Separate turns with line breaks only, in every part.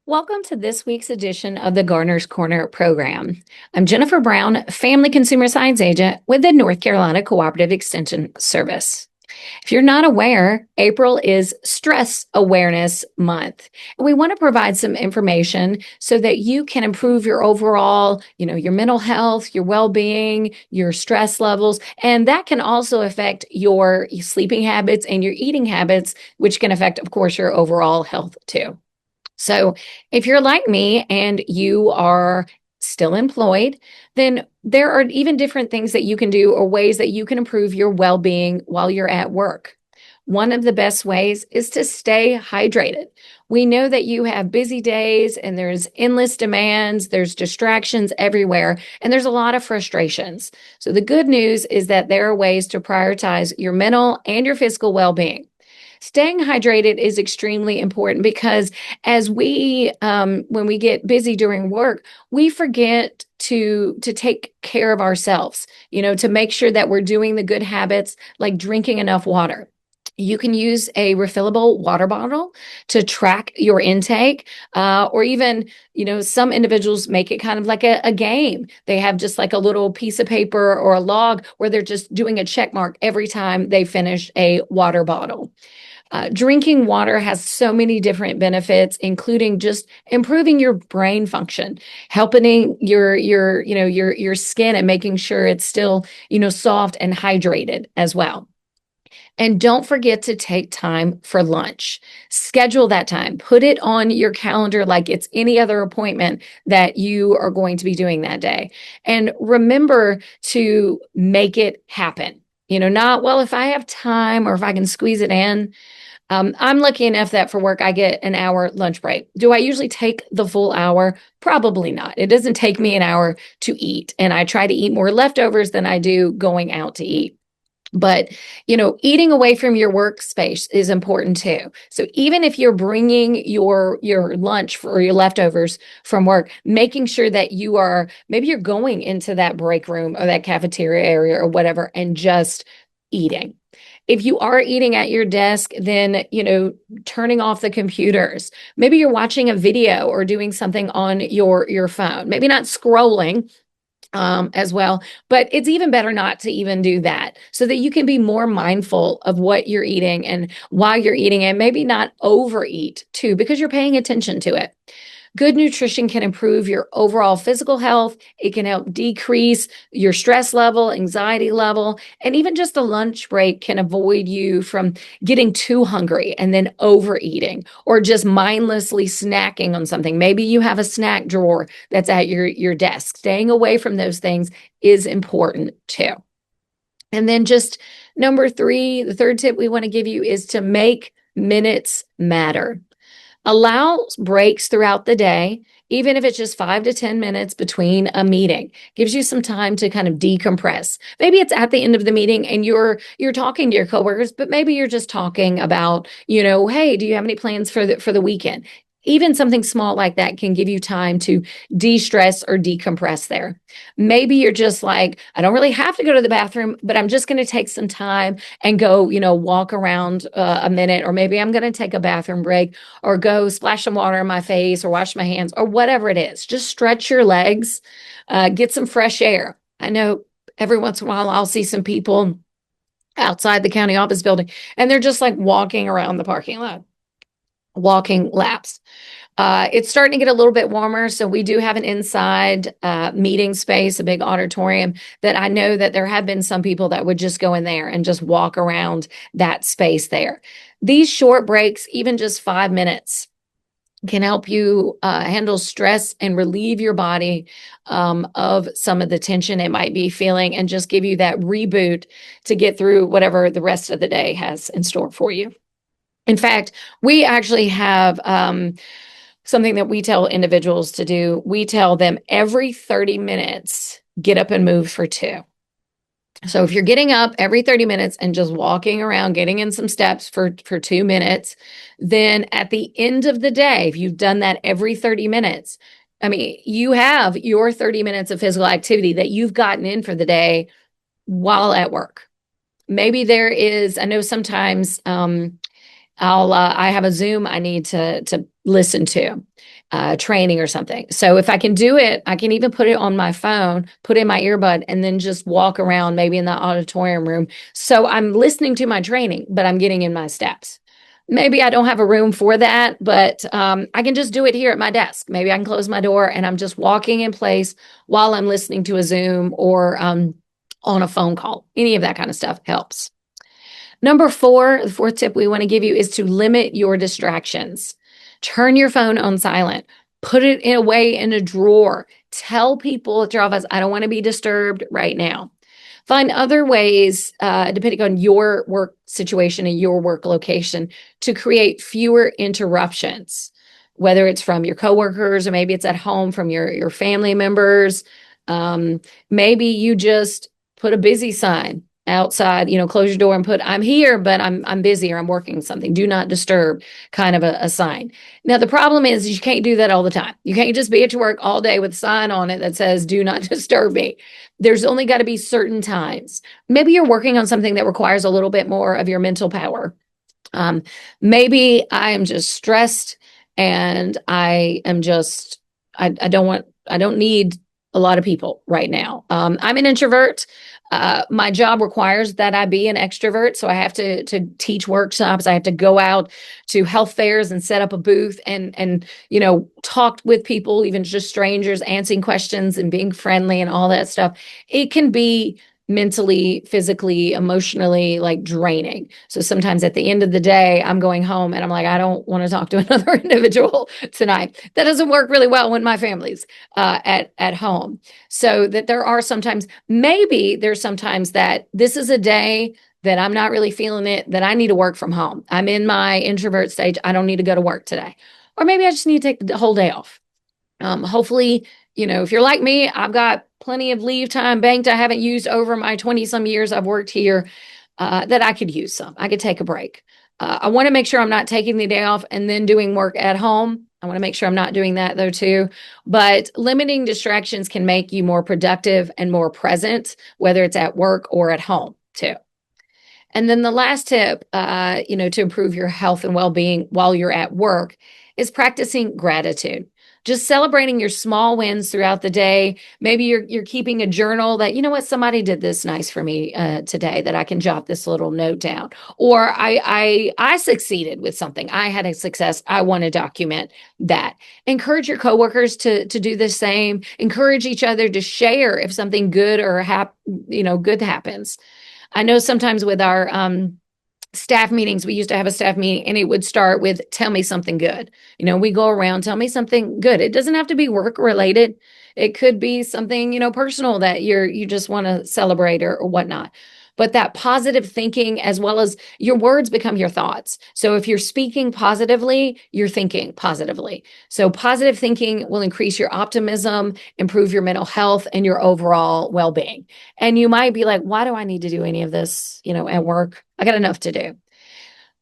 Welcome to this week's edition of the Gardener's Corner program. I'm Jennifer Brown, Family Consumer Science Agent with the North Carolina Cooperative Extension Service. If you're not aware, April is Stress Awareness Month. We want to provide some information so that you can improve your overall, your mental health, your well-being, your stress levels, and that can also affect your sleeping habits and your eating habits, which can affect, of course, your overall health too. So, if you're like me and you are still employed, then there are even different things that you can do or ways that you can improve your well being while you're at work. One of the best ways is to stay hydrated. We know that you have busy days and there's endless demands, there's distractions everywhere, and there's a lot of frustrations. So, the good news is that there are ways to prioritize your mental and your physical well being. Staying hydrated is extremely important because when we get busy during work, we forget to take care of ourselves, to make sure that we're doing the good habits like drinking enough water. You can use a refillable water bottle to track your intake, or even, some individuals make it kind of like a game. They have just like a little piece of paper or a log where they're just doing a check mark every time they finish a water bottle. Drinking water has so many different benefits, including just improving your brain function, helping your skin and making sure it's still, soft and hydrated as well. And don't forget to take time for lunch. Schedule that time. Put it on your calendar like it's any other appointment that you are going to be doing that day. And remember to make it happen. Not, well, if I have time or if I can squeeze it in. I'm lucky enough that for work, I get an hour lunch break. Do I usually take the full hour? Probably not. It doesn't take me an hour to eat. And I try to eat more leftovers than I do going out to eat. But, eating away from your workspace is important too. So even if you're bringing your lunch or your leftovers from work, making sure that maybe you're going into that break room or that cafeteria area or whatever and just eating. If you are eating at your desk, then, turning off the computers. Maybe you're watching a video or doing something on your phone. Maybe not scrolling, as well. But it's even better not to even do that so that you can be more mindful of what you're eating and why you're eating and maybe not overeat too, because you're paying attention to it. Good nutrition can improve your overall physical health. It can help decrease your stress level, anxiety level, and even just a lunch break can avoid you from getting too hungry and then overeating or just mindlessly snacking on something. Maybe you have a snack drawer that's at your desk. Staying away from those things is important too. And then just number 3, the third tip we want to give you is to make minutes matter. Allow breaks throughout the day, even if it's just 5 to 10 minutes between a meeting. Gives you some time to kind of decompress. Maybe it's at the end of the meeting and you're talking to your coworkers, but maybe you're just talking about, hey, do you have any plans for the weekend? Even something small like that can give you time to de-stress or decompress there. Maybe you're just like, I don't really have to go to the bathroom, but I'm just going to take some time and go, walk around a minute, or maybe I'm going to take a bathroom break or go splash some water in my face or wash my hands or whatever it is. Just stretch your legs, get some fresh air. I know every once in a while I'll see some people outside the county office building and they're just like walking around the parking lot, walking laps. It's starting to get a little bit warmer, so we do have an inside meeting space, a big auditorium that I know that there have been some people that would just go in there and just walk around that space there. These short breaks, even just 5 minutes, can help you handle stress and relieve your body of some of the tension it might be feeling and just give you that reboot to get through whatever the rest of the day has in store for you. In fact, we actually have something that we tell individuals to do. We tell them every 30 minutes, get up and move for 2. So if you're getting up every 30 minutes and just walking around, getting in some steps for 2 minutes, then at the end of the day, if you've done that every 30 minutes, I mean, you have your 30 minutes of physical activity that you've gotten in for the day while at work. Maybe there is, I know sometimes I have a Zoom I need to listen to, training or something. So if I can do it, I can even put it on my phone, put in my earbud, and then just walk around maybe in the auditorium room. So I'm listening to my training, but I'm getting in my steps. Maybe I don't have a room for that, but I can just do it here at my desk. Maybe I can close my door and I'm just walking in place while I'm listening to a Zoom or on a phone call. Any of that kind of stuff helps. Number four, the fourth tip we want to give you is to limit your distractions. Turn your phone on silent. Put it away in a drawer. Tell people at your office, I don't want to be disturbed right now. Find other ways, depending on your work situation and your work location, to create fewer interruptions, whether it's from your coworkers or maybe it's at home from your family members. Maybe you just put a busy sign outside, close your door and put, I'm here, but I'm busy or I'm working something. Do not disturb, kind of a sign. Now, the problem is you can't do that all the time. You can't just be at your work all day with a sign on it that says, do not disturb me. There's only got to be certain times. Maybe you're working on something that requires a little bit more of your mental power. Maybe I am just stressed and I am just, I don't need a lot of people right now. I'm an introvert. My job requires that I be an extrovert. So I have to teach workshops. I have to go out to health fairs and set up a booth and talk with people, even just strangers, answering questions and being friendly and all that stuff. It can be mentally, physically, emotionally like draining. So sometimes at the end of the day, I'm going home and I'm like, I don't want to talk to another individual tonight. That doesn't work really well when my family's at home. So that maybe there's sometimes that this is a day that I'm not really feeling it, that I need to work from home. I'm in my introvert stage. I don't need to go to work today. Or maybe I just need to take the whole day off. Hopefully, if you're like me, I've got plenty of leave time banked I haven't used over my 20 some years I've worked here, that I could use some. I could take a break. I want to make sure I'm not taking the day off and then doing work at home. I want to make sure I'm not doing that though too. But limiting distractions can make you more productive and more present, whether it's at work or at home too. And then the last tip, to improve your health and well-being while you're at work is practicing gratitude. Just celebrating your small wins throughout the day. Maybe you're keeping a journal that, somebody did this nice for me today, that I can jot this little note down. Or I succeeded with something. I had a success. I want to document that. Encourage your coworkers to do the same. Encourage each other to share if something good or good happens. I know sometimes with our staff meetings, we used to have a staff meeting and it would start with, tell me something good. We go around, tell me something good. It doesn't have to be work related. It could be something, personal that you just want to celebrate or whatnot. But that positive thinking, as well as your words become your thoughts. So if you're speaking positively, you're thinking positively. So positive thinking will increase your optimism, improve your mental health, and your overall well-being. And you might be like, why do I need to do any of this, at work? I got enough to do.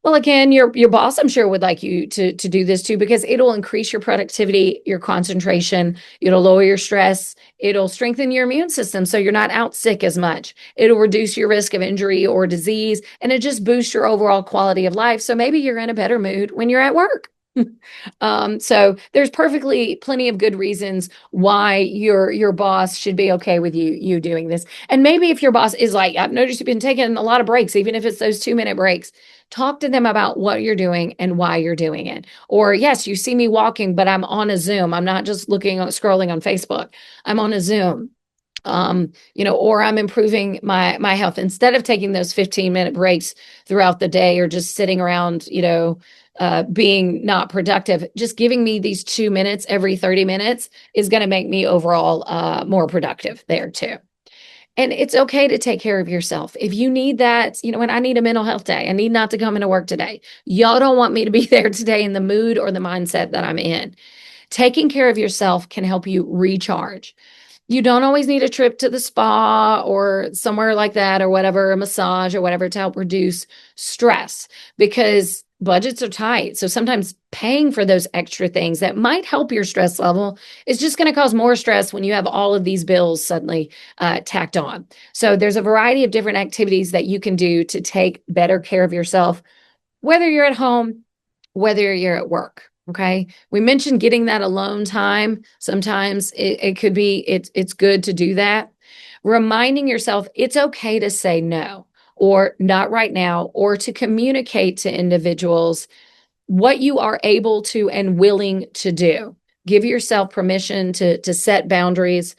Well, again, your boss, I'm sure, would like you to do this too, because it'll increase your productivity, your concentration, it'll lower your stress, it'll strengthen your immune system so you're not out sick as much. It'll reduce your risk of injury or disease, and it just boosts your overall quality of life. So maybe you're in a better mood when you're at work. So there's plenty of good reasons why your boss should be okay with you doing this. And maybe if your boss is like, I've noticed you've been taking a lot of breaks, even if it's those 2-minute breaks, talk to them about what you're doing and why you're doing it. Or yes, you see me walking, but I'm on a Zoom. I'm not just scrolling on Facebook. I'm on a Zoom. Or I'm improving my health instead of taking those 15-minute breaks throughout the day or just sitting around, being not productive. Just giving me these 2 minutes every 30 minutes is going to make me overall more productive there too. And it's okay to take care of yourself. If you need that, when I need a mental health day, I need not to come into work today. Y'all don't want me to be there today in the mood or the mindset that I'm in. Taking care of yourself can help you recharge. You don't always need a trip to the spa or somewhere like that or whatever, a massage or whatever, to help reduce stress, because budgets are tight. So sometimes paying for those extra things that might help your stress level is just going to cause more stress when you have all of these bills suddenly tacked on. So there's a variety of different activities that you can do to take better care of yourself whether you're at home, whether you're at work. Okay. We mentioned getting that alone time. Sometimes it could be, it's good to do that. Reminding yourself it's okay to say no or not right now, or to communicate to individuals what you are able to and willing to do. Give yourself permission to set boundaries,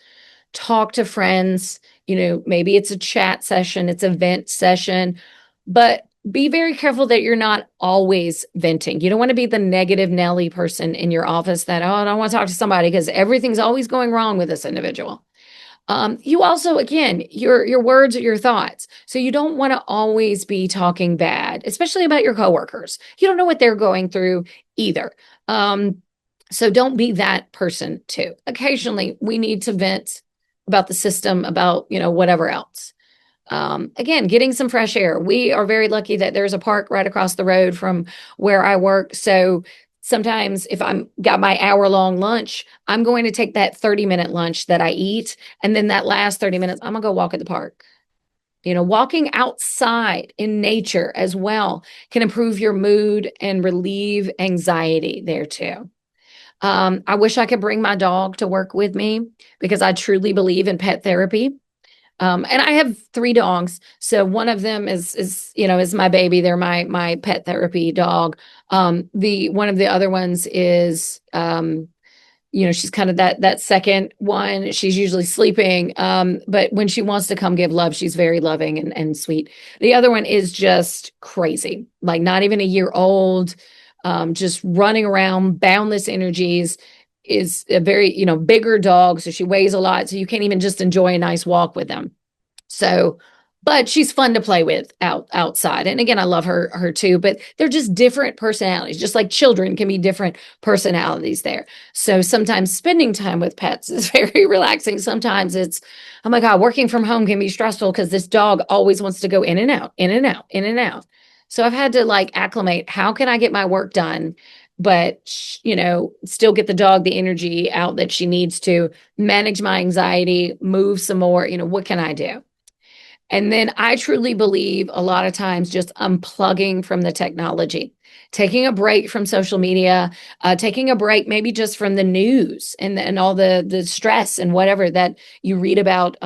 talk to friends. Maybe it's a chat session, it's a vent session, but be very careful that you're not always venting. You don't want to be the negative Nelly person in your office that, oh, I don't want to talk to somebody because everything's always going wrong with this individual. You also, again, your words are your thoughts. So you don't want to always be talking bad, especially about your coworkers. You don't know what they're going through either. So don't be that person too. Occasionally, we need to vent about the system, about whatever else. Again, getting some fresh air. We are very lucky that there's a park right across the road from where I work. So sometimes if I'm got my hour-long lunch, I'm going to take that 30-minute lunch that I eat, and then that last 30 minutes, I'm gonna go walk at the park. Walking outside in nature as well can improve your mood and relieve anxiety there too. I wish I could bring my dog to work with me because I truly believe in pet therapy. And I have 3 dogs. So one of them is my baby. They're my pet therapy dog. The one of the other ones is, she's kind of that second one. She's usually sleeping. But when she wants to come give love, she's very loving and sweet. The other one is just crazy, like not even a year old, just running around, boundless energies, is a very, bigger dog. So she weighs a lot. So you can't even just enjoy a nice walk with them. So, but she's fun to play with outside. And again, I love her too, but they're just different personalities, just like children can be different personalities there. So sometimes spending time with pets is very relaxing. Sometimes it's, oh my God, working from home can be stressful because this dog always wants to go in and out, in and out, in and out. So I've had to acclimate, how can I get my work done, but still get the dog the energy out that she needs to, manage my anxiety, move some more, what can I do? And then I truly believe a lot of times just unplugging from the technology, taking a break from social media, taking a break maybe just from the news and all the stress and whatever that you read about,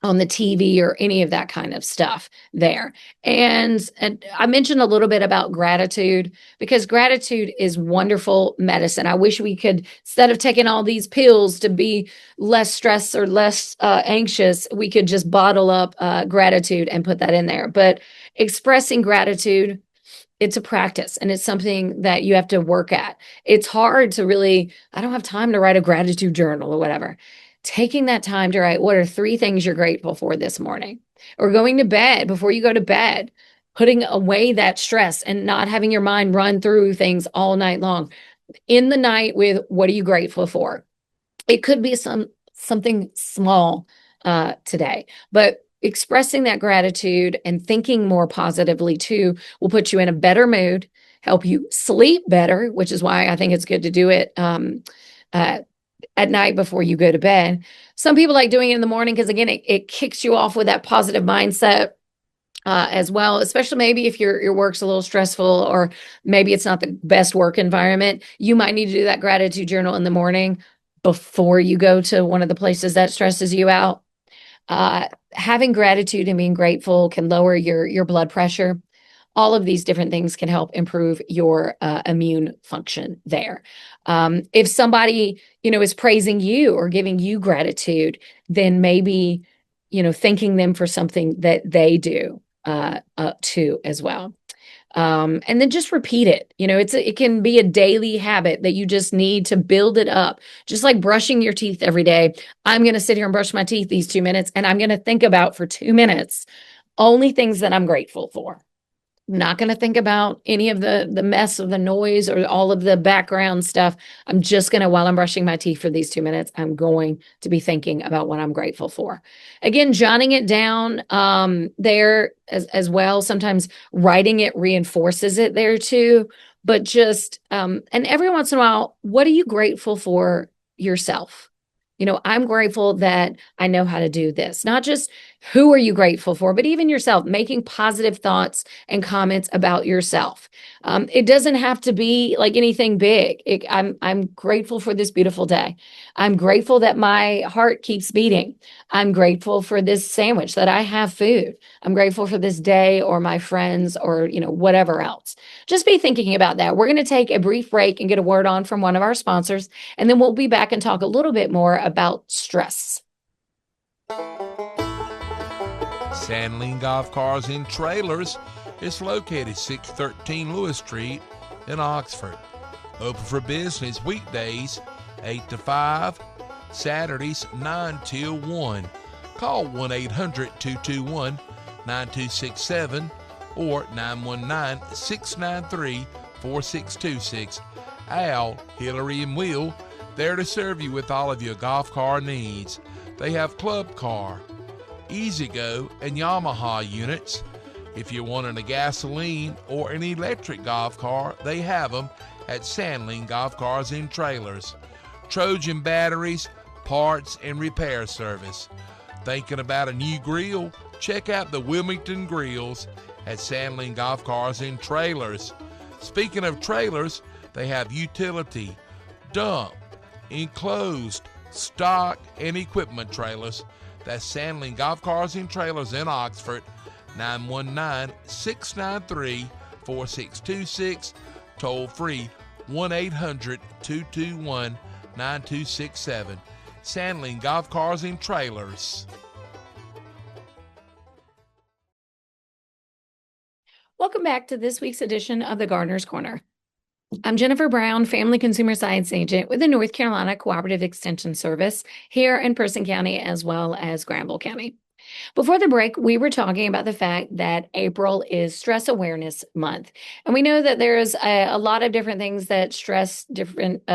on the TV or any of that kind of stuff there. And I mentioned a little bit about gratitude, because gratitude is wonderful medicine. I wish we could, instead of taking all these pills to be less stressed or less anxious, we could just bottle up gratitude and put that in there. But expressing gratitude, it's a practice and it's something that you have to work at. It's hard to really, I don't have time to write a gratitude journal or whatever. Taking that time to write, what are 3 things you're grateful for this morning? Or going to bed, before you go to bed, putting away that stress and not having your mind run through things all night long. In the night with, what are you grateful for? It could be something small today, but expressing that gratitude and thinking more positively too will put you in a better mood, help you sleep better, which is why I think it's good to do it at night before you go to bed. Some people like doing it in the morning because, again, it kicks you off with that positive mindset as well, especially maybe if your work's a little stressful or maybe it's not the best work environment. You might need to do that gratitude journal in the morning before you go to one of the places that stresses you out. Having gratitude and being grateful can lower your blood pressure. All of these different things can help improve your immune function there. If somebody, is praising you or giving you gratitude, then maybe, thanking them for something that they do too as well. And then just repeat it. It can be a daily habit that you just need to build it up. Just like brushing your teeth every day. I'm going to sit here and brush my teeth these 2 minutes, and I'm going to think about for 2 minutes only things that I'm grateful for. I'm not going to think about any of the mess of the noise or all of the background stuff. I'm just going to, while I'm brushing my teeth for these 2 minutes, I'm going to be thinking about what I'm grateful for. Again, jotting it down there as well. Sometimes writing it reinforces it there too. But just, and every once in a while, what are you grateful for yourself? I'm grateful that I know how to do this. Not just Who are you grateful for? But even yourself, making positive thoughts and comments about yourself. It doesn't have to be like anything big. I'm grateful for this beautiful day. I'm grateful that my heart keeps beating. I'm grateful for this sandwich, that I have food. I'm grateful for this day or my friends or, whatever else. Just be thinking about that. We're going to take a brief break and get a word on from one of our sponsors, and then we'll be back and talk a little bit more about stress.
Sandling Golf Cars and Trailers is located 613 Lewis Street in Oxford. Open for business weekdays 8 to 5, Saturdays 9 till 1. Call 1-800-221-9267 or 919-693-4626. Al, Hillary, and Will there to serve you with all of your golf car needs. They have Club Car, E-Z-GO, and Yamaha units. If you're wanting a gasoline or an electric golf car, they have them at Sandling Golf Cars and Trailers. Trojan batteries, parts, and repair service. Thinking about a new grill? Check out the Wilmington Grills at Sandling Golf Cars and Trailers. Speaking of trailers, they have utility, dump, enclosed, stock, and equipment trailers. That's Sandling Golf Cars and Trailers in Oxford, 919-693-4626, toll free 1-800-221-9267. Sandling Golf Cars and Trailers.
Welcome back to this week's edition of the Gardener's Corner. I'm Jennifer Brown, Family Consumer Science Agent with the North Carolina Cooperative Extension Service here in Person County as well as Granville County. Before the break, we were talking about the fact that April is Stress Awareness Month. And we know that there's a lot of different things that stress different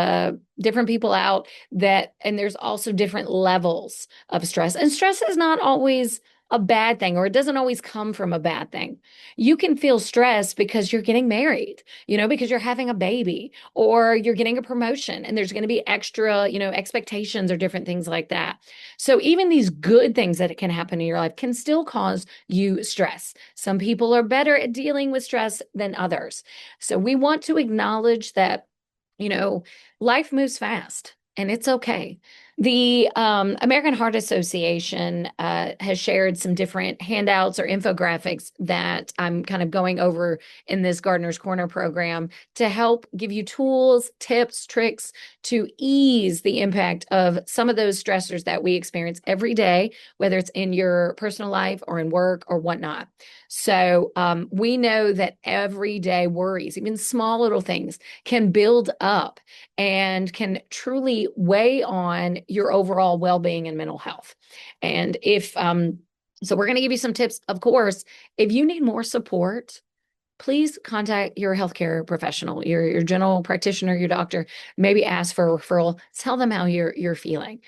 people out, and there's also different levels of stress. And stress is not always a bad thing, or it doesn't always come from a bad thing. You can feel stressed because you're getting married, because you're having a baby or you're getting a promotion and there's going to be extra, expectations or different things like that. So even these good things that can happen in your life can still cause you stress. Some people are better at dealing with stress than others. So we want to acknowledge that, life moves fast and it's okay. The American Heart Association has shared some different handouts or infographics that I'm kind of going over in this Gardener's Corner program to help give you tools, tips, tricks to ease the impact of some of those stressors that we experience every day, whether it's in your personal life or in work or whatnot. So we know that everyday worries, even small little things, can build up and can truly weigh on your overall well-being and mental health. And so we're going to give you some tips. Of course, if you need more support, please contact your healthcare professional, your general practitioner, your doctor. Maybe ask for a referral. Tell them how you're feeling.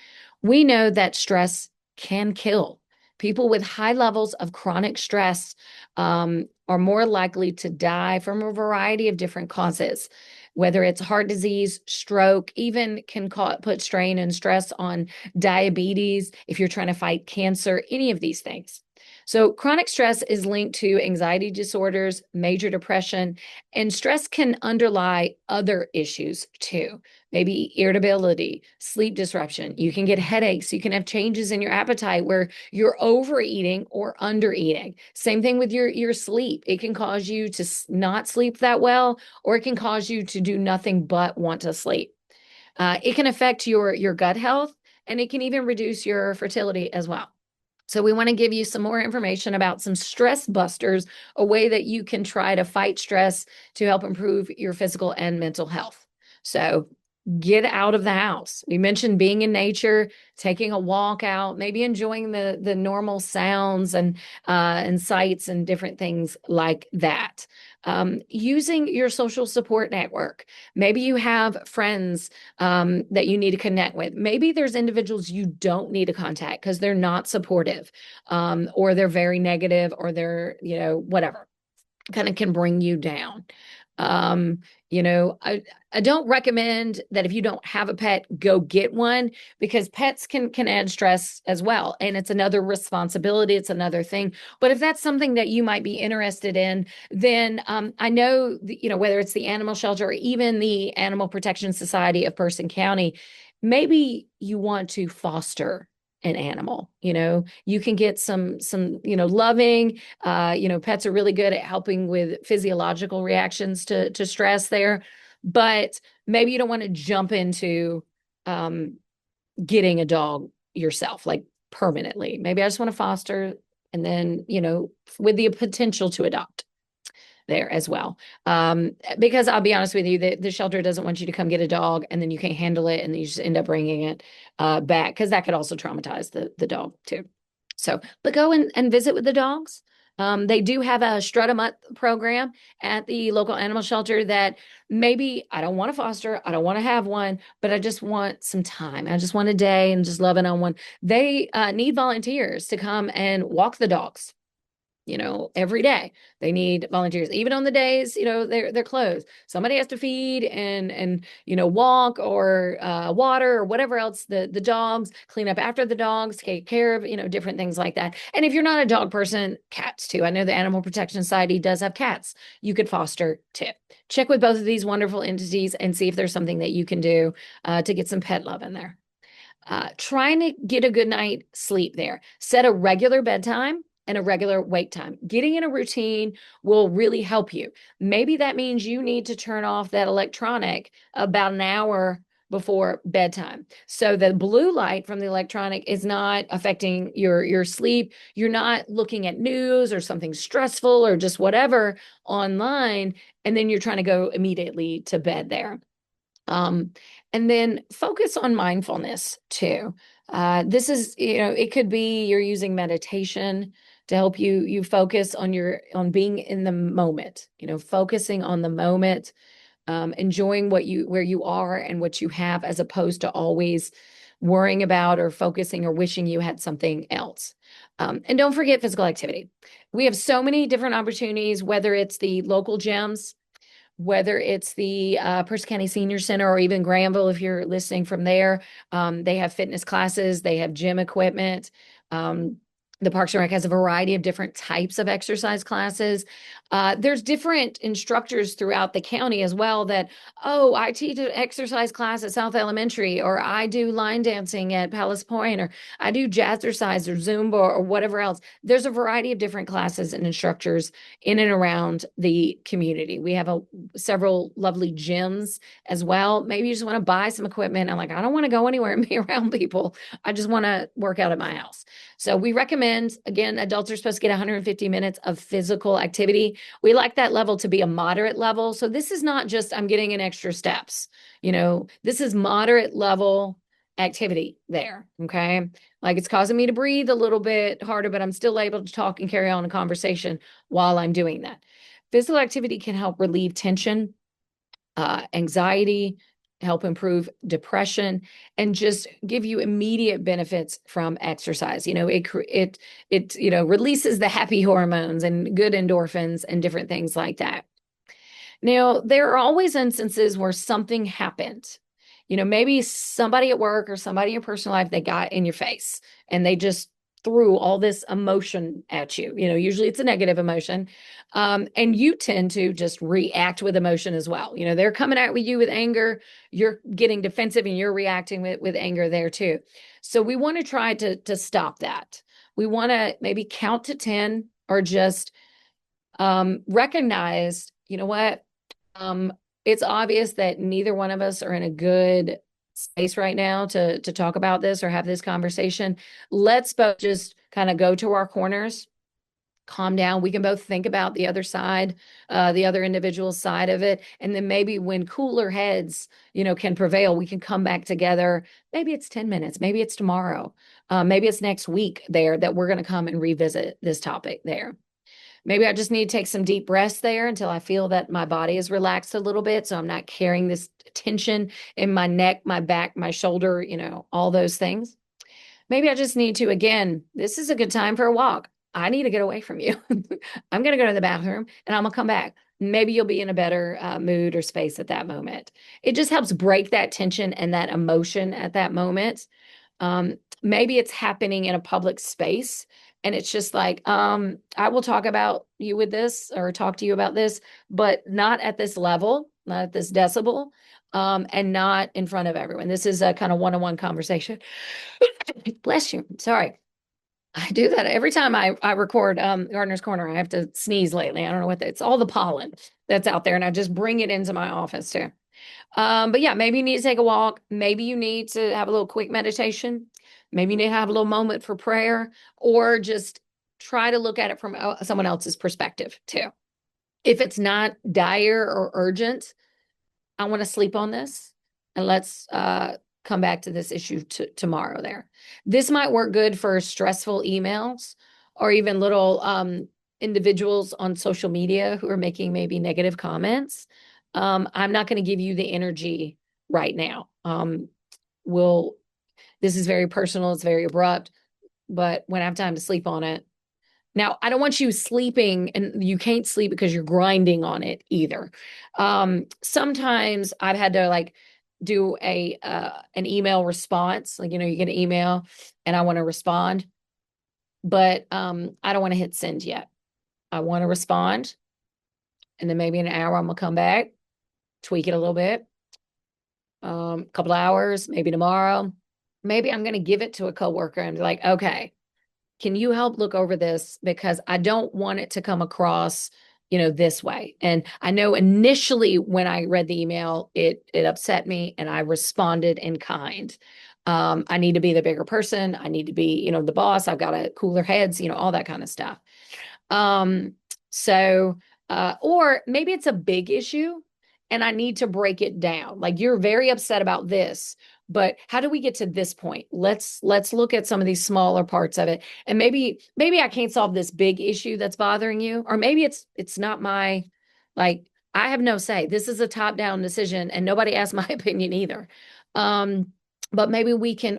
We know that stress can kill. People with high levels of chronic stress are more likely to die from a variety of different causes, whether it's heart disease, stroke, even can put strain and stress on diabetes, if you're trying to fight cancer, any of these things. So chronic stress is linked to anxiety disorders, major depression, and stress can underlie other issues too. Maybe irritability, sleep disruption. You can get headaches. You can have changes in your appetite where you're overeating or undereating. Same thing with your sleep. It can cause you to not sleep that well, or it can cause you to do nothing but want to sleep. It can affect your gut health, and it can even reduce your fertility as well. So we want to give you some more information about some stress busters, a way that you can try to fight stress to help improve your physical and mental health. So get out of the house. We mentioned being in nature, taking a walk out, maybe enjoying the normal sounds and sights and different things like that. Using your social support network. Maybe you have friends that you need to connect with. Maybe there's individuals you don't need to contact because they're not supportive, or they're very negative, or they're, whatever, kind of can bring you down. Um, I don't recommend that if you don't have a pet, go get one because pets can add stress as well. And it's another responsibility, it's another thing. But if that's something that you might be interested in, then I know, whether it's the animal shelter or even the Animal Protection Society of Person County, maybe you want to foster an animal. You can get some loving, pets are really good at helping with physiological reactions to stress there, but maybe you don't want to jump into um, getting a dog yourself, like permanently. Maybe I just want to foster and then, with the potential to adopt there as well. Because I'll be honest with you, the shelter doesn't want you to come get a dog and then you can't handle it and then you just end up bringing it back because that could also traumatize the dog too. So, but go and visit with the dogs. They do have a strut a month program at the local animal shelter that maybe I don't want to foster, I don't want to have one, but I just want some time. I just want a day and just loving on one. They need volunteers to come and walk the dogs, every day. They need volunteers, even on the days, they're closed. Somebody has to feed and walk or water or whatever else the dogs, clean up after the dogs, take care of, different things like that. And if you're not a dog person, cats too. I know the Animal Protection Society does have cats you could foster too. Check with both of these wonderful entities and see if there's something that you can do to get some pet love in there. Trying to get a good night sleep there. Set a regular bedtime and a regular wake time. Getting in a routine will really help you. Maybe that means you need to turn off that electronic about an hour before bedtime. So the blue light from the electronic is not affecting your sleep. You're not looking at news or something stressful or just whatever online, and then you're trying to go immediately to bed there. And then focus on mindfulness too. This is, it could be you're using meditation to help you focus on being in the moment, focusing on the moment, enjoying where you are and what you have, as opposed to always worrying about or focusing or wishing you had something else. And don't forget physical activity. We have so many different opportunities, whether it's the local gyms, whether it's the Person County Senior Center or even Granville, if you're listening from there. They have fitness classes, they have gym equipment. The Parks and Rec has a variety of different types of exercise classes. There's different instructors throughout the county as well that, I teach an exercise class at South Elementary, or I do line dancing at Palace Point, or I do jazzercise or Zumba or whatever else. There's a variety of different classes and instructors in and around the community. We have several lovely gyms as well. Maybe you just want to buy some equipment. I'm like, I don't want to go anywhere and be around people. I just want to work out at my house. So we recommend, again, adults are supposed to get 150 minutes of physical activity. We like that level to be a moderate level. So this is not just I'm getting in extra steps. This is moderate level activity there. Okay. Like it's causing me to breathe a little bit harder, but I'm still able to talk and carry on a conversation while I'm doing that. Physical activity can help relieve tension, anxiety, help improve depression, and just give you immediate benefits from exercise. It releases the happy hormones and good endorphins and different things like that. Now, there are always instances where something happened. Maybe somebody at work or somebody in your personal life, they got in your face and they just threw all this emotion at you. Usually it's a negative emotion. And you tend to just react with emotion as well. They're coming at you with anger, you're getting defensive and you're reacting with anger there too. So we want to try to stop that. We want to maybe count to 10 or just recognize, what? It's obvious that neither one of us are in a good space right now to talk about this or have this conversation. Let's both just kind of go to our corners, calm down. We can both think about the other side, the other individual's side of it. And then maybe when cooler heads, can prevail, we can come back together. Maybe it's 10 minutes, maybe it's tomorrow, maybe it's next week there that we're going to come and revisit this topic there. Maybe I just need to take some deep breaths there until I feel that my body is relaxed a little bit. So I'm not carrying this tension in my neck, my back, my shoulder, all those things. Maybe I just need to, again, this is a good time for a walk. I need to get away from you. I'm going to go to the bathroom and I'm going to come back. maybe you'll be in a better mood or space at that moment. It just helps break that tension and that emotion at that moment. Maybe it's happening in a public space and it's just like, I will talk about you with this or talk to you about this, but not at this level, not at this decibel, and not in front of everyone. This is a kind of one-on-one conversation. Bless you. Sorry. I do that every time I record Gardener's Corner. I have to sneeze lately. I don't know what it's all the pollen that's out there, and I just bring it into my office too. But yeah, maybe you need to take a walk. Maybe you need to have a little quick meditation. Maybe you need to have a little moment for prayer, or just try to look at it from someone else's perspective too. If it's not dire or urgent, I want to sleep on this and let's come back to this issue tomorrow there. This might work good for stressful emails or even little individuals on social media who are making maybe negative comments. I'm not going to give you the energy right now. This is very personal, it's very abrupt, but when I have time to sleep on it, now, I don't want you sleeping and you can't sleep because you're grinding on it either. Sometimes I've had to like do an email response, like you get an email and I want to respond, but I don't want to hit send yet. I want to respond, and then maybe in an hour I'm gonna come back, tweak it a little bit. A couple hours, maybe tomorrow. Maybe I'm gonna give it to a coworker and be like, okay, can you help look over this? Because I don't want it to come across, this way. And I know initially when I read the email, it upset me and I responded in kind. I need to be the bigger person. I need to be, the boss. I've got to cooler heads, all that kind of stuff. So, or maybe it's a big issue and I need to break it down. Like you're very upset about this, but how do we get to this point? Let's look at some of these smaller parts of it. And maybe I can't solve this big issue that's bothering you, or maybe it's not my, like, I have no say. This is a top-down decision and nobody asked my opinion either. But maybe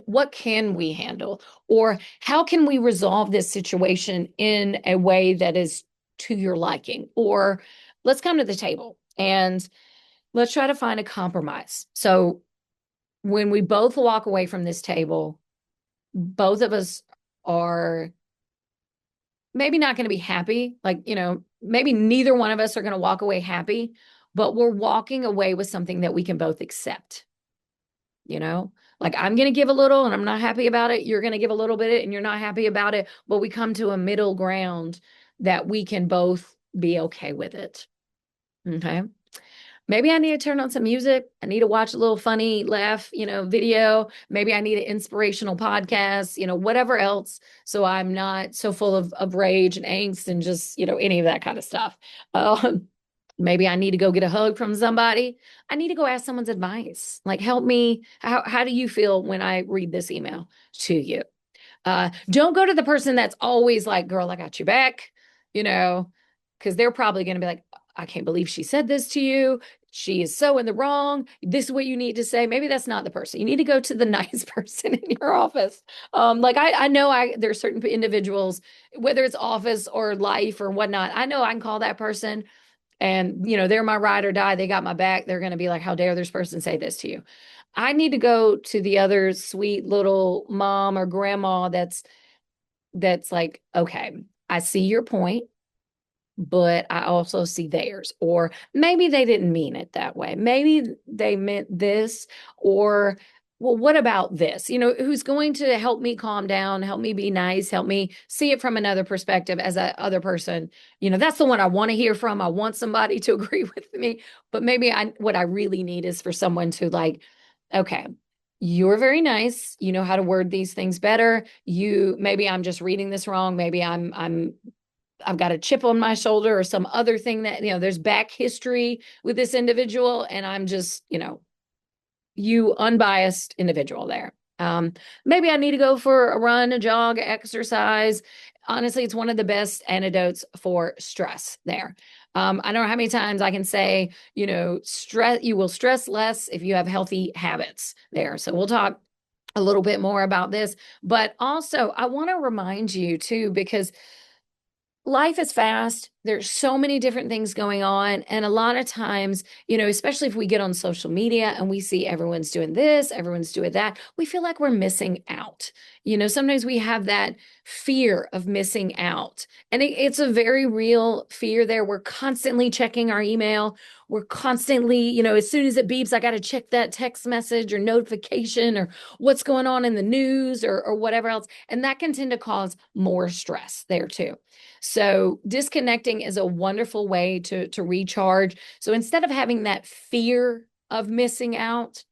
what can we handle? Or how can we resolve this situation in a way that is to your liking? Or let's come to the table and let's try to find a compromise. So when we both walk away from this table, both of us are maybe not going to be happy. Like, maybe neither one of us are going to walk away happy, but we're walking away with something that we can both accept. Like I'm going to give a little and I'm not happy about it. You're going to give a little bit and you're not happy about it, but we come to a middle ground that we can both be okay with it. Okay. Maybe I need to turn on some music. I need to watch a little funny laugh, video. Maybe I need an inspirational podcast, whatever else. So I'm not so full of rage and angst and just, any of that kind of stuff. Maybe I need to go get a hug from somebody. I need to go ask someone's advice. Like, help me. How do you feel when I read this email to you? Don't go to the person that's always like, girl, I got your back, because they're probably going to be like, I can't believe she said this to you. She is so in the wrong. This is what you need to say. Maybe that's not the person. You need to go to the nice person in your office. Like I know there's certain individuals, whether it's office or life or whatnot, I know I can call that person and, they're my ride or die. They got my back. They're going to be like, how dare this person say this to you? I need to go to the other sweet little mom or grandma that's like, okay, I see your point, but I also see theirs. Or maybe they didn't mean it that way. Maybe they meant this, or, well, what about this? Who's going to help me calm down, help me be nice, help me see it from another perspective as that other person. That's the one I want to hear from. I want somebody to agree with me, but maybe what I really need is for someone to like, okay, you're very nice. You know how to word these things better. Maybe I'm just reading this wrong. Maybe I've got a chip on my shoulder or some other thing that, there's back history with this individual. And I'm just, you unbiased individual there. Maybe I need to go for a run, a jog, exercise. Honestly, it's one of the best antidotes for stress there. I don't know how many times I can say, stress, you will stress less if you have healthy habits there. So we'll talk a little bit more about this, but also I want to remind you too, because life is fast. There's so many different things going on. And a lot of times, you know, especially if we get on social media and we see everyone's doing this, everyone's doing that, we feel like we're missing out. You know, sometimes we have that fear of missing out. And it's a very real fear there. We're constantly checking our email. We're constantly, you know, as soon as it beeps, I got to check that text message or notification or what's going on in the news or whatever else. And that can tend to cause more stress there too. So disconnecting is a wonderful way to recharge. So instead of having that fear of missing out,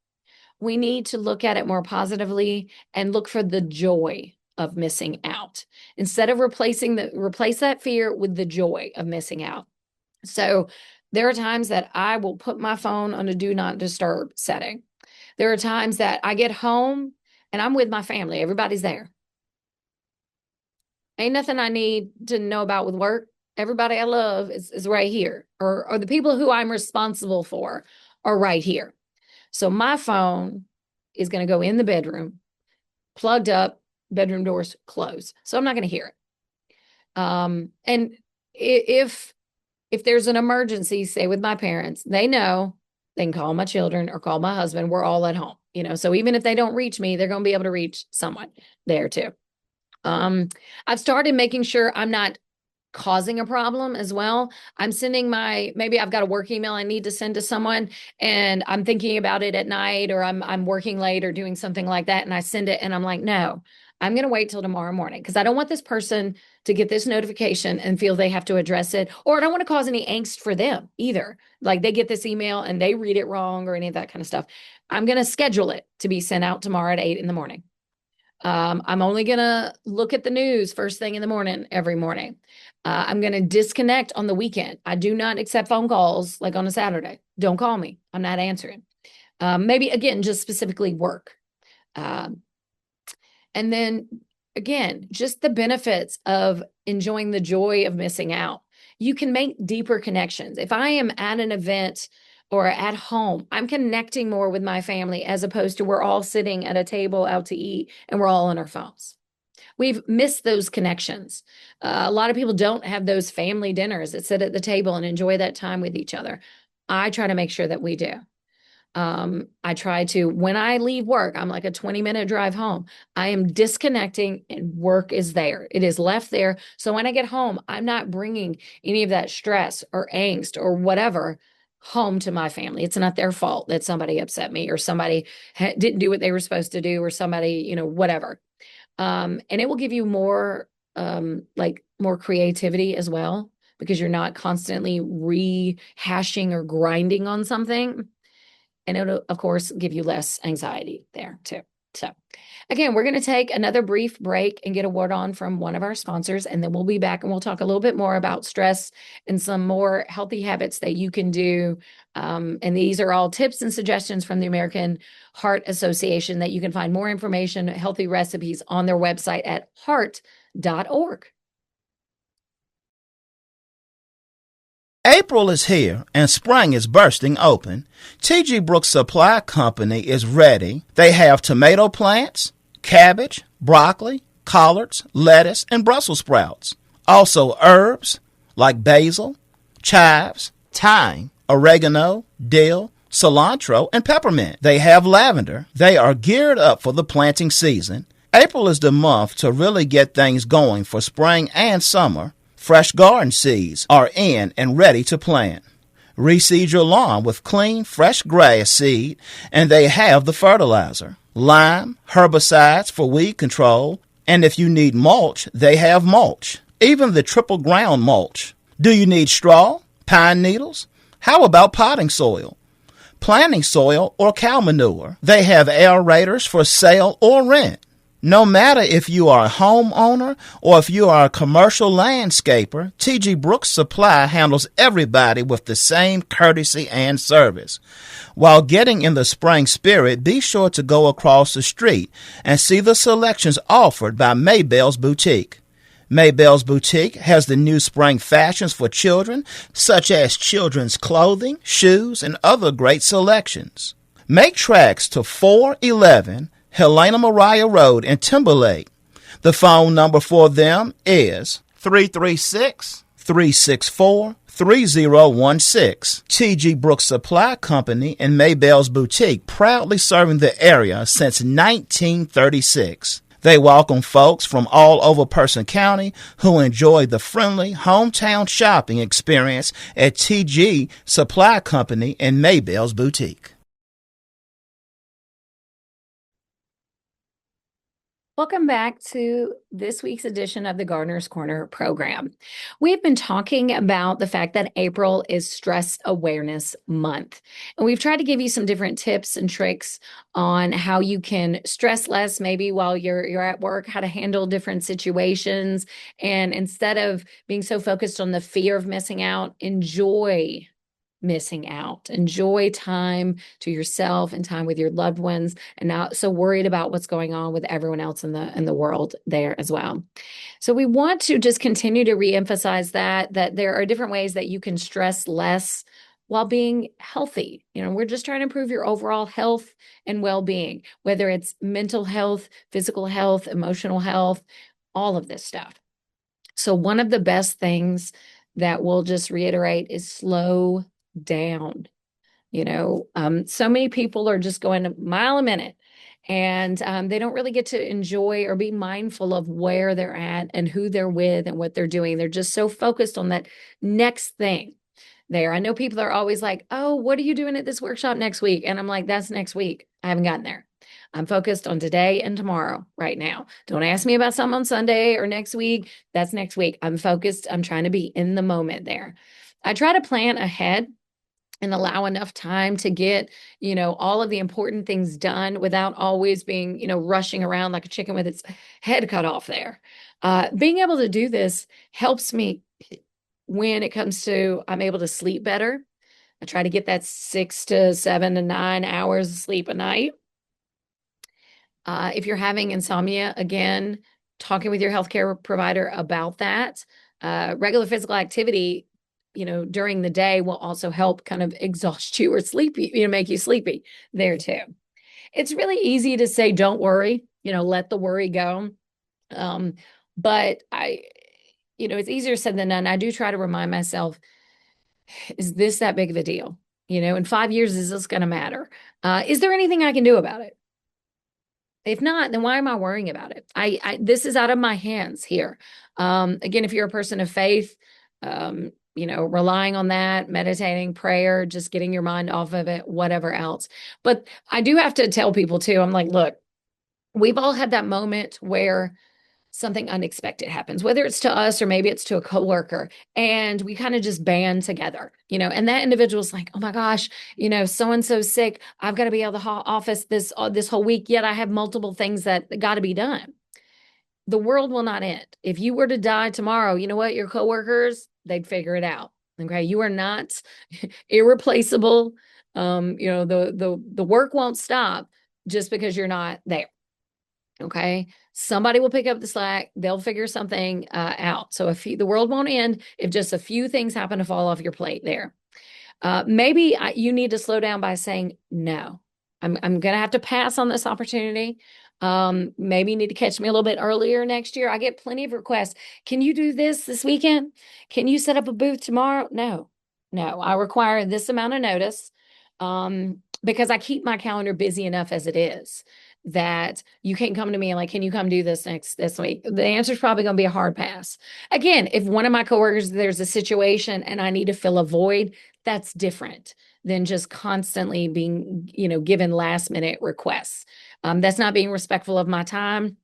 we need to look at it more positively and look for the joy of missing out. Instead of replace that fear with the joy of missing out. So there are times that I will put my phone on a do not disturb setting. There are times that I get home and I'm with my family. Everybody's there. Ain't nothing I need to know about with work. Everybody I love is right here, or the people who I'm responsible for are right here. So my phone is going to go in the bedroom, plugged up, bedroom doors closed. So I'm not going to hear it. And if there's an emergency, say with my parents, they know they can call my children or call my husband. We're all at home, you know. So even if they don't reach me, they're going to be able to reach someone there too. I've started making sure I'm not causing a problem as well. I'm sending maybe I've got a work email I need to send to someone and I'm thinking about it at night, or I'm working late or doing something like that. And I send it and I'm like, no, I'm going to wait till tomorrow morning because I don't want this person to get this notification and feel they have to address it. Or I don't want to cause any angst for them either. Like they get this email and they read it wrong or any of that kind of stuff. I'm going to schedule it to be sent out tomorrow at 8 a.m. I'm only going to look at the news first thing in the morning, every morning. I'm going to disconnect on the weekend. I do not accept phone calls like on a Saturday. Don't call me. I'm not answering. Maybe again, just specifically work. And then again, just the benefits of enjoying the joy of missing out. You can make deeper connections. If I am at an event or at home, I'm connecting more with my family as opposed to we're all sitting at a table out to eat and we're all on our phones. We've missed those connections. A lot of people don't have those family dinners that sit at the table and enjoy that time with each other. I try to make sure that we do. I try to, when I leave work, I'm like a 20-minute drive home. I am disconnecting and work is there. It is left there. So when I get home, I'm not bringing any of that stress or angst or whatever home to my family. It's not their fault that somebody upset me or somebody didn't do what they were supposed to do or somebody, you know, whatever. And it will give you more, more creativity as well, because you're not constantly rehashing or grinding on something. And it'll, of course, give you less anxiety there too. So again, we're going to take another brief break and get a word on from one of our sponsors, and then we'll be back and we'll talk a little bit more about stress and some more healthy habits that you can do. And these are all tips and suggestions from the American Heart Association that you can find more information, healthy recipes on their website at heart.org.
April is here and spring is bursting open. T.G. Brooks Supply Company is ready. They have tomato plants, cabbage, broccoli, collards, lettuce, and Brussels sprouts. Also herbs like basil, chives, thyme, oregano, dill, cilantro, and peppermint. They have lavender. They are geared up for the planting season. April is the month to really get things going for spring and summer. Fresh garden seeds are in and ready to plant. Reseed your lawn with clean, fresh grass seed, and they have the fertilizer, lime, herbicides for weed control, and if you need mulch, they have mulch, even the triple ground mulch. Do you need straw, pine needles? How about potting soil, planting soil, or cow manure? They have aerators for sale or rent. No matter if you are a homeowner or if you are a commercial landscaper, T.G. Brooks Supply handles everybody with the same courtesy and service. While getting in the spring spirit, be sure to go across the street and see the selections offered by Maybell's Boutique. Maybell's Boutique has the new spring fashions for children, such as children's clothing, shoes, and other great selections. Make tracks to 411 Helena Mariah Road in Timberlake. The phone number for them is 336 888-364-3016. T.G. Brooks Supply Company and Maybell's Boutique, proudly serving the area since 1936. They welcome folks from all over Person County who enjoy the friendly hometown shopping experience at T.G. Supply Company and Maybell's Boutique.
Welcome back to this week's edition of the Gardener's Corner program. We've been talking about the fact that April is Stress Awareness Month, and we've tried to give you some different tips and tricks on how you can stress less, maybe while you're at work, how to handle different situations, and instead of being so focused on the fear of missing out, enjoy missing out. Enjoy time to yourself and time with your loved ones, and not so worried about what's going on with everyone else in the world there as well. So we want to just continue to reemphasize that there are different ways that you can stress less while being healthy. We're just trying to improve your overall health and well-being, whether it's mental health, physical health, emotional health, all of this stuff. So one of the best things that we'll just reiterate is slow down. So many people are just going a mile a minute, and they don't really get to enjoy or be mindful of where they're at and who they're with and what they're doing. They're just so focused on that next thing there. I know people are always like, oh, what are you doing at this workshop next week? And I'm like, that's next week. I haven't gotten there. I'm focused on today and tomorrow right now. Don't ask me about something on Sunday or next week. That's next week. I'm focused. I'm trying to be in the moment there. I try to plan ahead and allow enough time to get, all of the important things done without always being, rushing around like a chicken with its head cut off there. Being able to do this helps me when it comes to, I'm able to sleep better. I try to get that 6 to 7 to 9 hours of sleep a night. If you're having insomnia, again, talking with your healthcare provider about that. Regular physical activity during the day will also help kind of exhaust you or sleepy, make you sleepy there too. It's really easy to say, don't worry, let the worry go. But it's easier said than done. I do try to remind myself, is this that big of a deal? In 5 years, is this going to matter? Is there anything I can do about it? If not, then why am I worrying about it? This is out of my hands here. Again, if you're a person of faith, relying on that, meditating, prayer, just getting your mind off of it, whatever else. But I do have to tell people too, I'm like, look, we've all had that moment where something unexpected happens, whether it's to us or maybe it's to a coworker, and we kind of just band together, and that individual's like, oh my gosh, so-and-so's sick. I've got to be out of the office this whole week, yet I have multiple things that got to be done. The world will not end. If you were to die tomorrow, you know what? Your coworkers, they'd figure it out. Okay. You are not irreplaceable. The work won't stop just because you're not there. Okay. Somebody will pick up the slack. They'll figure something out. So the world won't end if just a few things happen to fall off your plate there. Maybe you need to slow down by saying, no, I'm going to have to pass on this opportunity. Maybe you need to catch me a little bit earlier next year. I get plenty of requests. Can you do this weekend? Can you set up a booth tomorrow? No, I require this amount of notice, because I keep my calendar busy enough as it is that you can't come to me and like, can you come do this week? The answer is probably going to be a hard pass. Again, if one of my coworkers, there's a situation and I need to fill a void, that's different than just constantly being, given last minute requests. That's not being respectful of my time.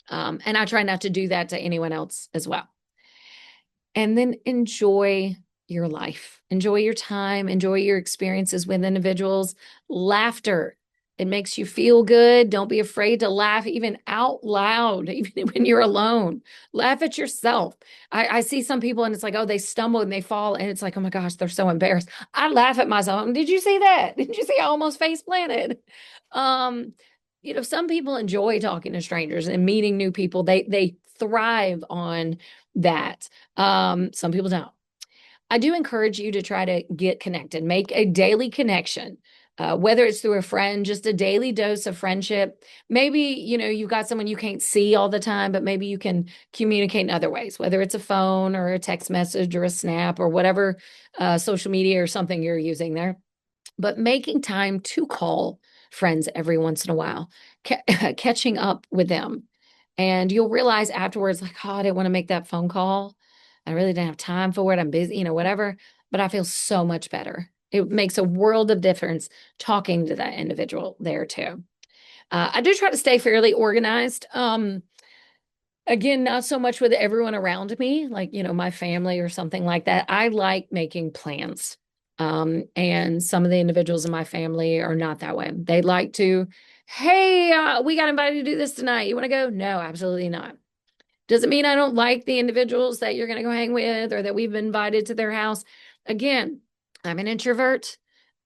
And I try not to do that to anyone else as well. And then enjoy your life, enjoy your time, enjoy your experiences with individuals. Laughter, it makes you feel good. Don't be afraid to laugh even out loud, even when you're alone. Laugh at yourself. I see some people and it's like, oh, they stumble and they fall. And it's like, oh my gosh, they're so embarrassed. I laugh at myself. Did you see that? Did you see I almost face planted? Some people enjoy talking to strangers and meeting new people. They thrive on that. Some people don't. I do encourage you to try to get connected, make a daily connection whether it's through a friend, just a daily dose of friendship. Maybe, you've got someone you can't see all the time, but maybe you can communicate in other ways, whether it's a phone or a text message or a snap or whatever social media or something you're using there. But making time to call friends every once in a while, catching up with them. And you'll realize afterwards, like, oh, I didn't want to make that phone call. I really didn't have time for it. I'm busy, whatever. But I feel so much better. It makes a world of difference talking to that individual there too. I do try to stay fairly organized. Again, not so much with everyone around me, like, my family or something like that. I like making plans. And some of the individuals in my family are not that way. They like to, hey, we got invited to do this tonight. You want to go? No, absolutely not. Doesn't mean I don't like the individuals that you're going to go hang with or that we've been invited to their house. Again, I'm an introvert.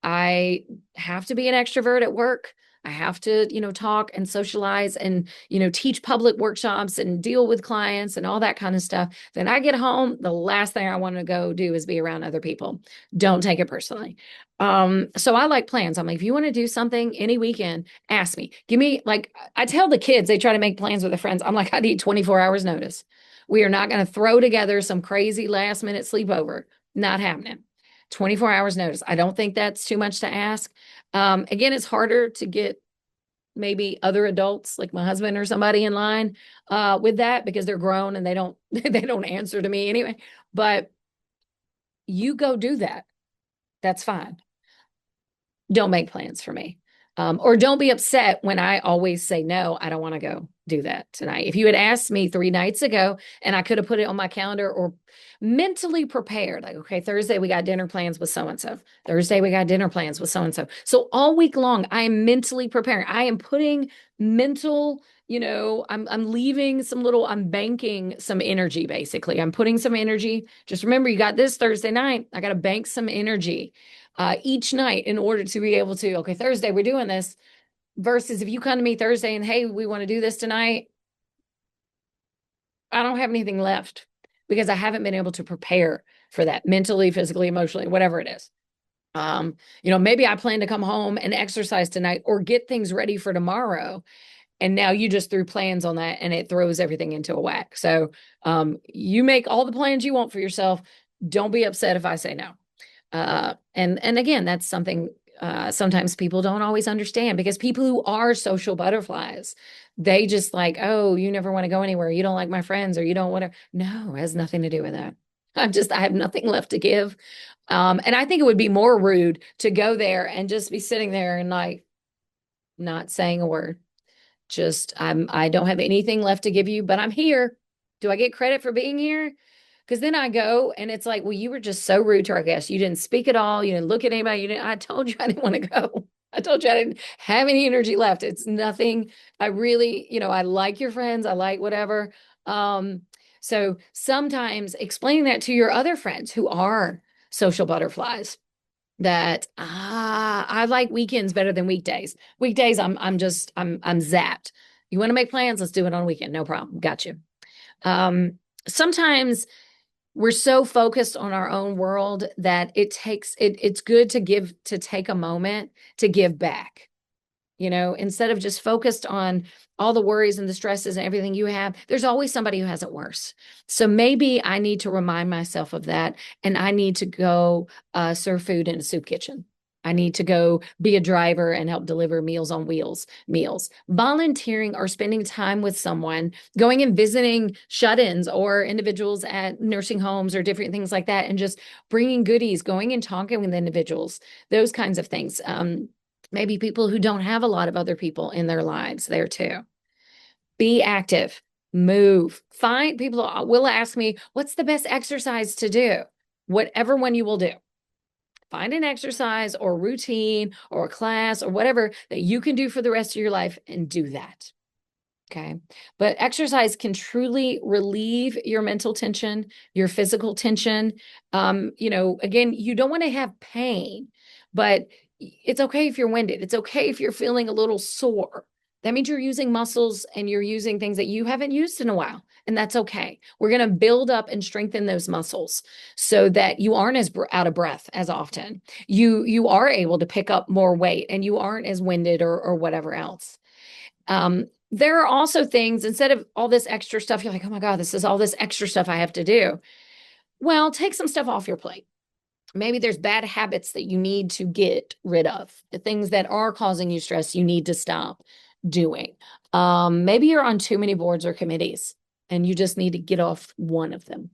I have to be an extrovert at work. I have to, talk and socialize and, teach public workshops and deal with clients and all that kind of stuff. Then I get home, the last thing I want to go do is be around other people. Don't take it personally. So I like plans. I'm like, if you want to do something any weekend, ask me. Give me, like, I tell the kids, they try to make plans with their friends. I'm like, I need 24 hours notice. We are not going to throw together some crazy last minute sleepover. Not happening. 24 hours notice. I don't think that's too much to ask. Again, it's harder to get maybe other adults like my husband or somebody in line with that because they're grown and they don't they don't answer to me anyway. But you go do that. That's fine. Don't make plans for me. Or don't be upset when I always say, no, I don't want to go do that tonight. If you had asked me 3 nights ago and I could have put it on my calendar or mentally prepared, like, okay, Thursday we got dinner plans with so-and-so. Thursday we got dinner plans with so-and-so. So all week long, I am mentally preparing. I am putting mental, I'm leaving I'm banking some energy, basically. I'm putting some energy. Just remember, you got this Thursday night. I got to bank some energy each night in order to be able to, okay, Thursday, we're doing this. Versus if you come to me Thursday and, hey, we want to do this tonight, I don't have anything left because I haven't been able to prepare for that mentally, physically, emotionally, whatever it is. Maybe I plan to come home and exercise tonight or get things ready for tomorrow. And now you just threw plans on that and it throws everything into a whack. So you make all the plans you want for yourself. Don't be upset if I say no. And again, that's something sometimes people don't always understand because people who are social butterflies, they just like, oh, you never want to go anywhere. You don't like my friends or you don't want to. No, it has nothing to do with that. I have nothing left to give. And I think it would be more rude to go there and just be sitting there and like not saying a word. I don't have anything left to give you, but I'm here. Do I get credit for being here? Because then I go and it's like, well, you were just so rude to our guests. You didn't speak at all. You didn't look at anybody. I told you I didn't want to go. I told you I didn't have any energy left. It's nothing. I really, I like your friends. I like whatever. So sometimes explaining that to your other friends who are social butterflies that I like weekends better than weekdays. Weekdays, I'm zapped. You want to make plans? Let's do it on a weekend. No problem. Got you. Sometimes we're so focused on our own world that it's good to take a moment to give back. Instead of just focused on all the worries and the stresses and everything you have, there's always somebody who has it worse. So maybe I need to remind myself of that and I need to go serve food in a soup kitchen. I need to go be a driver and help deliver Meals on Wheels meals. Volunteering or spending time with someone, going and visiting shut-ins or individuals at nursing homes or different things like that, and just bringing goodies, going and talking with individuals, those kinds of things. Maybe people who don't have a lot of other people in their lives there too. Be active, move, find people will ask me, what's the best exercise to do? Whatever one you will do. Find an exercise or routine or a class or whatever that you can do for the rest of your life and do that. Okay. But exercise can truly relieve your mental tension, your physical tension. Again, you don't want to have pain, but it's okay if you're winded. It's okay if you're feeling a little sore. That means you're using muscles and you're using things that you haven't used in a while. And that's okay. We're going to build up and strengthen those muscles so that you aren't as out of breath as often. You are able to pick up more weight and you aren't as winded or whatever else. There are also things, instead of all this extra stuff, you're like, oh my God, this is all this extra stuff I have to do. Well, take some stuff off your plate. Maybe there's bad habits that you need to get rid of. The things that are causing you stress, you need to stop doing. Maybe you're on too many boards or committees and you just need to get off one of them.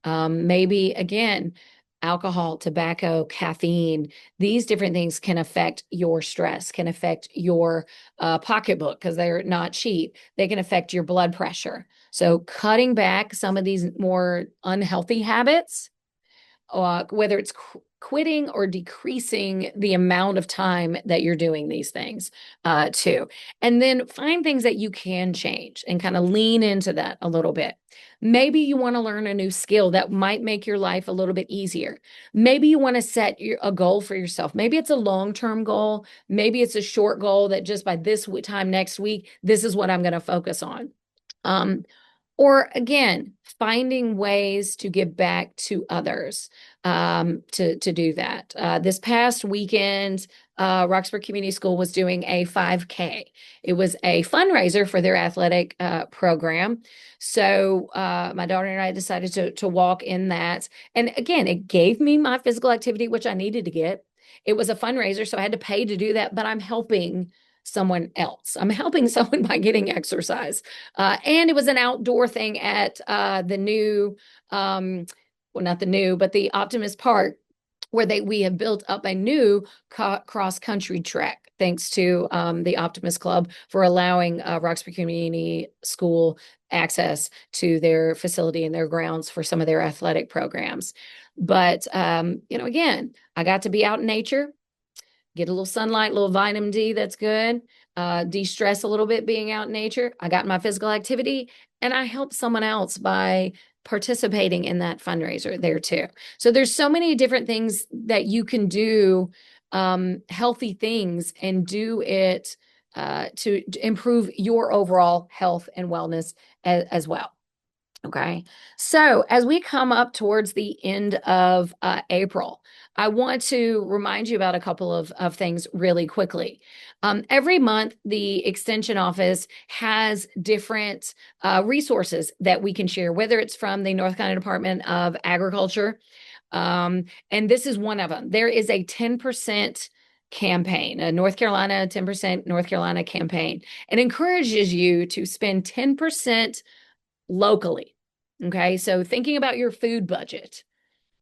Maybe again, alcohol, tobacco, caffeine, these different things can affect your stress, can affect your pocketbook because they're not cheap. They can affect your blood pressure. So cutting back some of these more unhealthy habits, whether it's quitting or decreasing the amount of time that you're doing these things too. And then find things that you can change and kind of lean into that a little bit. Maybe you want to learn a new skill that might make your life a little bit easier. Maybe you want to set a goal for yourself. Maybe it's a long-term goal. Maybe it's a short goal that just by this time next week, this is what I'm going to focus on. Or again, finding ways to give back to others to do that. This past weekend, Roxburgh Community School was doing a 5K. It was a fundraiser for their athletic program. So my daughter and I decided to walk in that. And again, it gave me my physical activity, which I needed to get. It was a fundraiser, so I had to pay to do that, but I'm helping someone else. I'm helping someone by getting exercise. And it was an outdoor thing at the new, well, not the new, but the Optimist Park, where we have built up a new cross-country track, thanks to the Optimist Club for allowing Roxburgh Community School access to their facility and their grounds for some of their athletic programs. But, again, I got to be out in nature, get a little sunlight, a little vitamin D, that's good. De-stress a little bit being out in nature. I got my physical activity and I helped someone else by participating in that fundraiser there too. So there's so many different things that you can do, healthy things, and do it to improve your overall health and wellness as well. Okay. So as we come up towards the end of April, I want to remind you about a couple of things really quickly. Every month, the Extension Office has different resources that we can share, whether it's from the North Carolina Department of Agriculture. And this is one of them. There is a 10% campaign, a North Carolina 10% North Carolina campaign. It encourages you to spend 10% locally. Okay. So thinking about your food budget,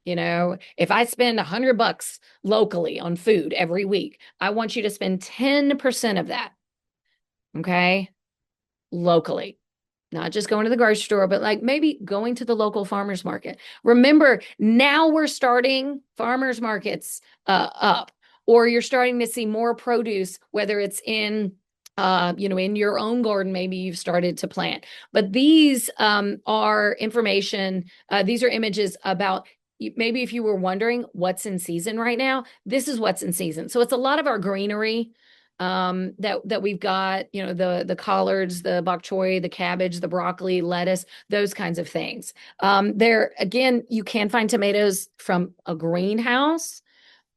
if I spend $100 locally on food every week, I want you to spend 10% of that. Okay. Locally, not just going to the grocery store, but like maybe going to the local farmers market. Remember, now we're starting farmers markets up, or you're starting to see more produce, whether it's in in your own garden, maybe you've started to plant. But these are information, these are images about, maybe if you were wondering what's in season right now, this is what's in season. So it's a lot of our greenery that we've got, the collards, the bok choy, the cabbage, the broccoli, lettuce, those kinds of things. There, again, you can find tomatoes from a greenhouse.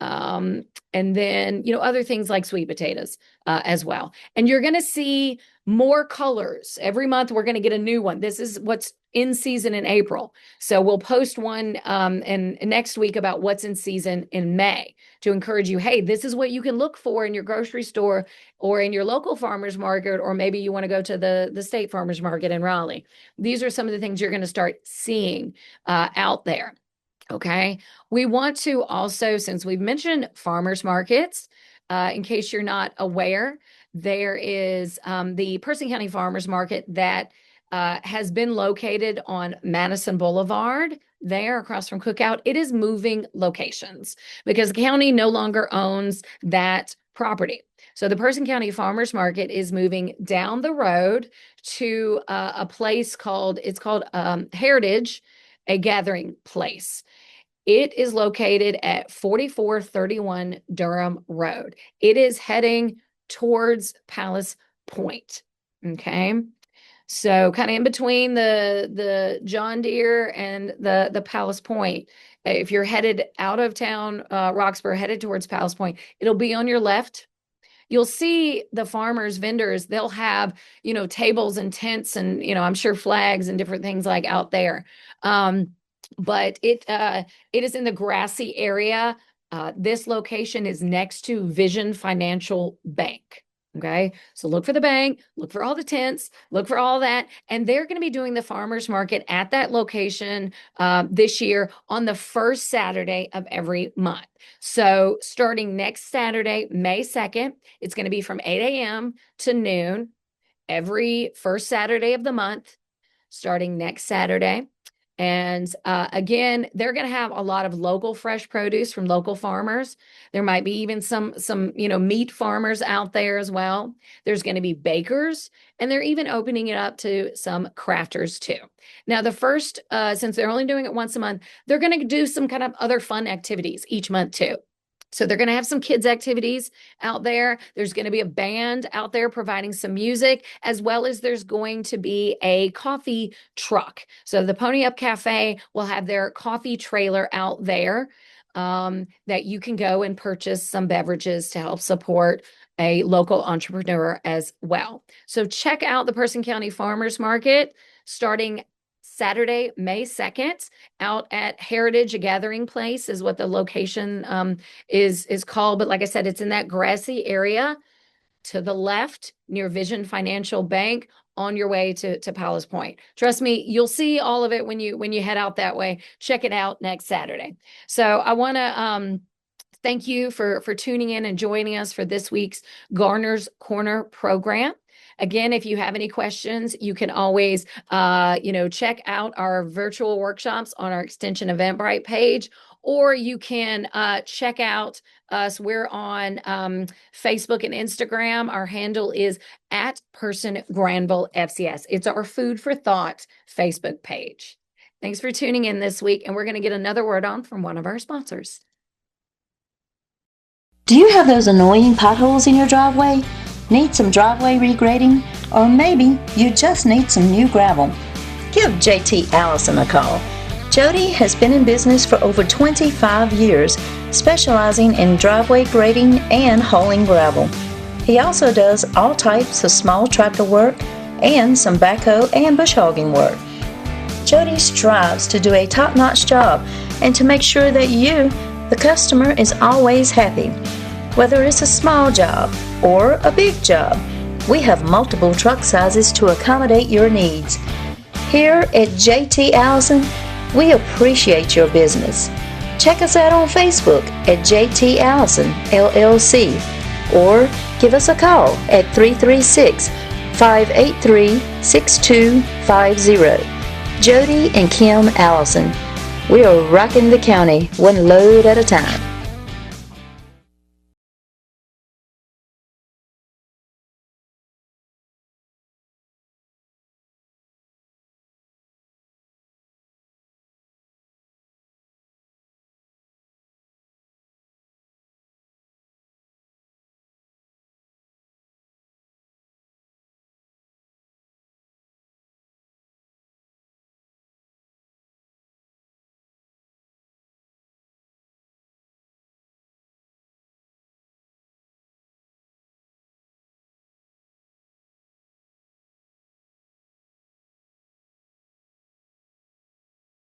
And then, other things like sweet potatoes as well. And you're going to see more colors. Every month, we're going to get a new one. This is what's in season in April. So we'll post one and next week about what's in season in May to encourage you, hey, this is what you can look for in your grocery store or in your local farmer's market, or maybe you want to go to the state farmer's market in Raleigh. These are some of the things you're going to start seeing out there. Okay. We want to also, since we've mentioned farmers markets, in case you're not aware, there is the Person County Farmers Market that has been located on Madison Boulevard there across from Cookout. It is moving locations because the county no longer owns that property. So the Person County Farmers Market is moving down the road to a place called Heritage, a gathering place. It is located at 4431 Durham Road. It is heading towards Palace Point. Okay. So kind of in between the John Deere and the Palace Point. If you're headed out of town, Roxborough, headed towards Palace Point, it'll be on your left. You'll see the farmers, vendors, they'll have, tables and tents and, I'm sure flags and different things like out there. But it is in the grassy area. This location is next to Vision Financial Bank. Okay. So look for the bank, look for all the tents, look for all that. And they're going to be doing the farmers market at that location this year on the first Saturday of every month. So starting next Saturday, May 2nd, it's going to be from 8 a.m. to noon every first Saturday of the month, starting next Saturday. And again, they're going to have a lot of local fresh produce from local farmers. There might be even some meat farmers out there as well. There's going to be bakers, and they're even opening it up to some crafters too. Now, the first, since they're only doing it once a month, they're going to do some kind of other fun activities each month too. So they're going to have some kids activities out there. There's going to be a band out there providing some music, as well as there's going to be a coffee truck. So the Pony Up Cafe will have their coffee trailer out there that you can go and purchase some beverages to help support a local entrepreneur as well. So check out the Person County Farmers Market starting Saturday, May 2nd, out at Heritage, a gathering place is what the location is called. But like I said, it's in that grassy area to the left near Vision Financial Bank on your way to Palace Point. Trust me, you'll see all of it when you head out that way. Check it out next Saturday. So I want to thank you for tuning in and joining us for this week's Garner's Corner program. Again, if you have any questions, you can always, check out our virtual workshops on our Extension Eventbrite page, or you can check out us. We're on Facebook and Instagram. Our handle is at Person Granville FCS. It's our Food for Thought Facebook page. Thanks for tuning in this week, and we're going to get another word on from one of our sponsors.
Do you have those annoying potholes in your driveway? Need some driveway regrading? Or maybe you just need some new gravel? Give JT Allison a call. Jody has been in business for over 25 years, specializing in driveway grading and hauling gravel. He also does all types of small tractor work and some backhoe and bush hogging work. Jody strives to do a top-notch job and to make sure that you, the customer, is always happy. Whether it's a small job or a big job, we have multiple truck sizes to accommodate your needs. Here at JT Allison, we appreciate your business. Check us out on Facebook at JT Allison LLC or give us a call at 336-583-6250. Jody and Kim Allison. We are rocking the county one load at a time.